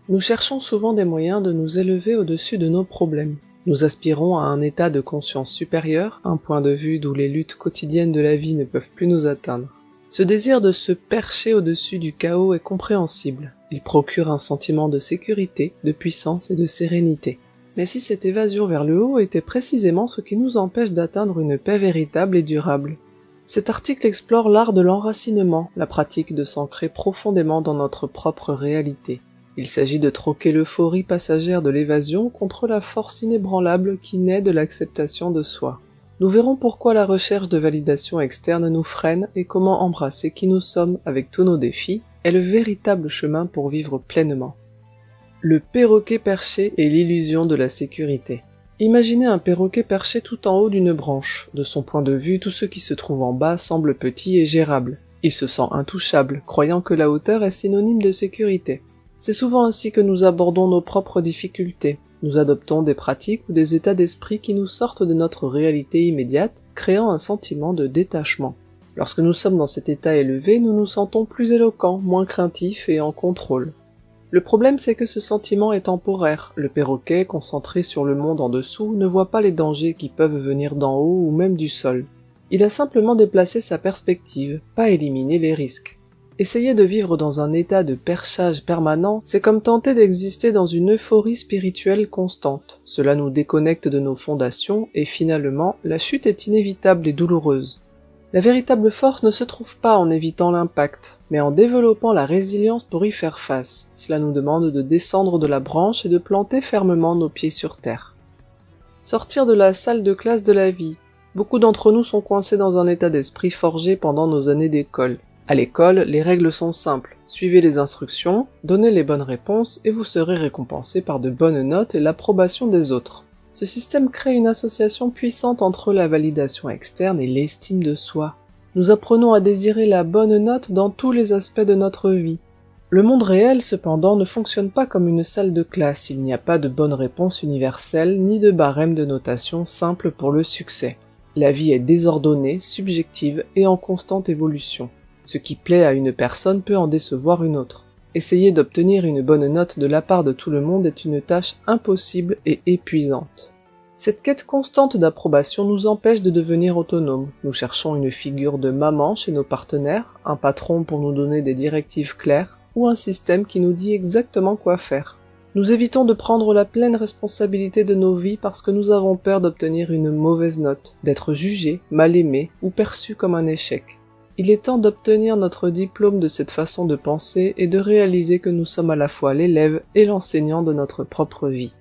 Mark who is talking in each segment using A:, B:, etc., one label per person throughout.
A: Nous cherchons souvent des moyens de nous élever au-dessus de nos problèmes. Nous aspirons à un état de conscience supérieur, un point de vue d'où les luttes quotidiennes de la vie ne peuvent plus nous atteindre. Ce désir de se percher au-dessus du chaos est compréhensible. Il procure un sentiment de sécurité, de puissance et de sérénité. Mais si cette évasion vers le haut était précisément ce qui nous empêche d'atteindre une paix véritable et durable? Cet article explore l'art de l'enracinement, la pratique de s'ancrer profondément dans notre propre réalité. Il s'agit de troquer l'euphorie passagère de l'évasion contre la force inébranlable qui naît de l'acceptation de soi. Nous verrons pourquoi la recherche de validation externe nous freine et comment embrasser qui nous sommes avec tous nos défis est le véritable chemin pour vivre pleinement. Le perroquet perché et l'illusion de la sécurité. Imaginez un perroquet perché tout en haut d'une branche. De son point de vue, tout ce qui se trouve en bas semble petit et gérable. Il se sent intouchable, croyant que la hauteur est synonyme de sécurité. C'est souvent ainsi que nous abordons nos propres difficultés. Nous adoptons des pratiques ou des états d'esprit qui nous sortent de notre réalité immédiate, créant un sentiment de détachement. Lorsque nous sommes dans cet état élevé, nous nous sentons plus éloquents, moins craintifs et en contrôle. Le problème, c'est que ce sentiment est temporaire. Le perroquet, concentré sur le monde en dessous, ne voit pas les dangers qui peuvent venir d'en haut ou même du sol. Il a simplement déplacé sa perspective, pas éliminé les risques. Essayer de vivre dans un état de perchage permanent, c'est comme tenter d'exister dans une euphorie spirituelle constante. Cela nous déconnecte de nos fondations et finalement, la chute est inévitable et douloureuse. La véritable force ne se trouve pas en évitant l'impact, mais en développant la résilience pour y faire face. Cela nous demande de descendre de la branche et de planter fermement nos pieds sur terre. Sortir de la salle de classe de la vie. Beaucoup d'entre nous sont coincés dans un état d'esprit forgé pendant nos années d'école. À l'école, les règles sont simples. Suivez les instructions, donnez les bonnes réponses et vous serez récompensé par de bonnes notes et l'approbation des autres. Ce système crée une association puissante entre la validation externe et l'estime de soi. Nous apprenons à désirer la bonne note dans tous les aspects de notre vie. Le monde réel, cependant, ne fonctionne pas comme une salle de classe. Il n'y a pas de bonne réponse universelle ni de barème de notation simple pour le succès. La vie est désordonnée, subjective et en constante évolution. Ce qui plaît à une personne peut en décevoir une autre. Essayer d'obtenir une bonne note de la part de tout le monde est une tâche impossible et épuisante. Cette quête constante d'approbation nous empêche de devenir autonomes. Nous cherchons une figure de maman chez nos partenaires, un patron pour nous donner des directives claires, ou un système qui nous dit exactement quoi faire. Nous évitons de prendre la pleine responsabilité de nos vies parce que nous avons peur d'obtenir une mauvaise note, d'être jugés, mal aimés ou perçus comme un échec. Il est temps d'obtenir notre diplôme de cette façon de penser et de réaliser que nous sommes à la fois l'élève et l'enseignant de notre propre vie.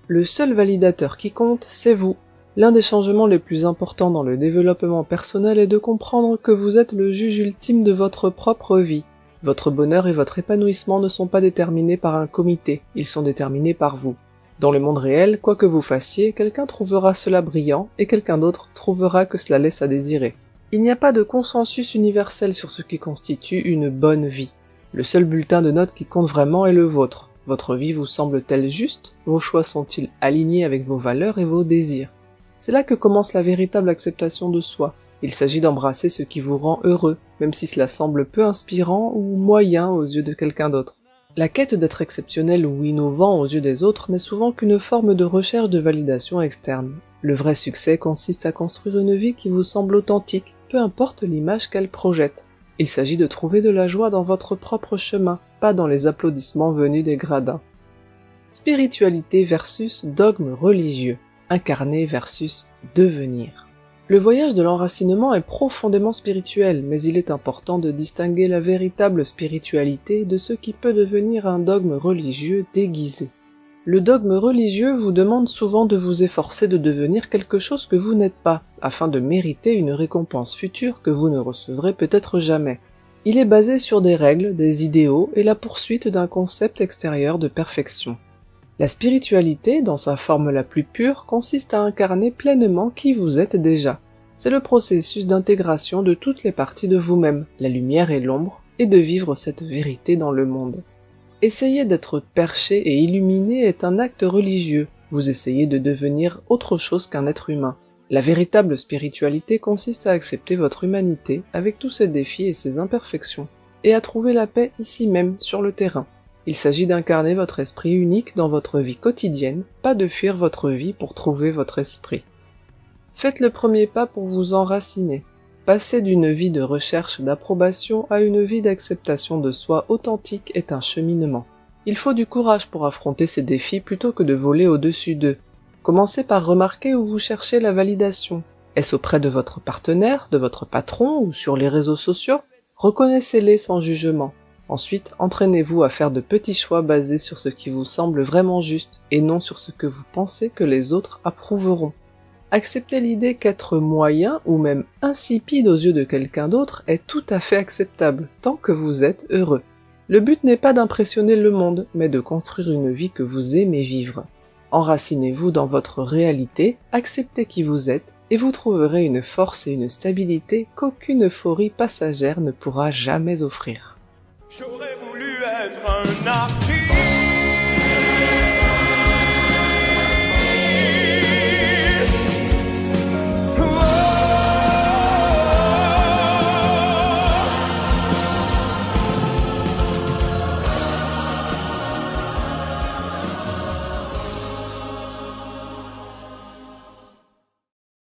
A: Le seul validateur qui compte, c'est vous. L'un des changements les plus importants dans le développement personnel est de comprendre que vous êtes le juge ultime de votre propre vie. Votre bonheur et votre épanouissement ne sont pas déterminés par un comité, ils sont déterminés par vous. Dans le monde réel, quoi que vous fassiez, quelqu'un trouvera cela brillant et quelqu'un d'autre trouvera que cela laisse à désirer. Il n'y a pas de consensus universel sur ce qui constitue une bonne vie. Le seul bulletin de notes qui compte vraiment est le vôtre. Votre vie vous semble-t-elle juste? Vos choix sont-ils alignés avec vos valeurs et vos désirs? C'est là que commence la véritable acceptation de soi. Il s'agit d'embrasser ce qui vous rend heureux, même si cela semble peu inspirant ou moyen aux yeux de quelqu'un d'autre. La quête d'être exceptionnel ou innovant aux yeux des autres n'est souvent qu'une forme de recherche de validation externe. Le vrai succès consiste à construire une vie qui vous semble authentique, peu importe l'image qu'elle projette. Il s'agit de trouver de la joie dans votre propre chemin, pas dans les applaudissements venus des gradins. Spiritualité versus dogme religieux, incarner versus devenir. Le voyage de l'enracinement est profondément spirituel, mais il est important de distinguer la véritable spiritualité de ce qui peut devenir un dogme religieux déguisé. Le dogme religieux vous demande souvent de vous efforcer de devenir quelque chose que vous n'êtes pas, afin de mériter une récompense future que vous ne recevrez peut-être jamais. Il est basé sur des règles, des idéaux et la poursuite d'un concept extérieur de perfection. La spiritualité, dans sa forme la plus pure, consiste à incarner pleinement qui vous êtes déjà. C'est le processus d'intégration de toutes les parties de vous-même, la lumière et l'ombre, et de vivre cette vérité dans le monde. Essayer d'être perché et illuminé est un acte religieux. Vous essayez de devenir autre chose qu'un être humain. La véritable spiritualité consiste à accepter votre humanité avec tous ses défis et ses imperfections, et à trouver la paix ici même, sur le terrain. Il s'agit d'incarner votre esprit unique dans votre vie quotidienne, pas de fuir votre vie pour trouver votre esprit. Faites le premier pas pour vous enraciner. Passer d'une vie de recherche d'approbation à une vie d'acceptation de soi authentique est un cheminement. Il faut du courage pour affronter ces défis plutôt que de voler au-dessus d'eux. Commencez par remarquer où vous cherchez la validation. Est-ce auprès de votre partenaire, de votre patron ou sur les réseaux sociaux? Reconnaissez-les sans jugement. Ensuite, entraînez-vous à faire de petits choix basés sur ce qui vous semble vraiment juste et non sur ce que vous pensez que les autres approuveront. Acceptez l'idée qu'être moyen ou même insipide aux yeux de quelqu'un d'autre est tout à fait acceptable, tant que vous êtes heureux. Le but n'est pas d'impressionner le monde, mais de construire une vie que vous aimez vivre. Enracinez-vous dans votre réalité, acceptez qui vous êtes, et vous trouverez une force et une stabilité qu'aucune euphorie passagère ne pourra jamais offrir.
B: J'aurais voulu être un artiste.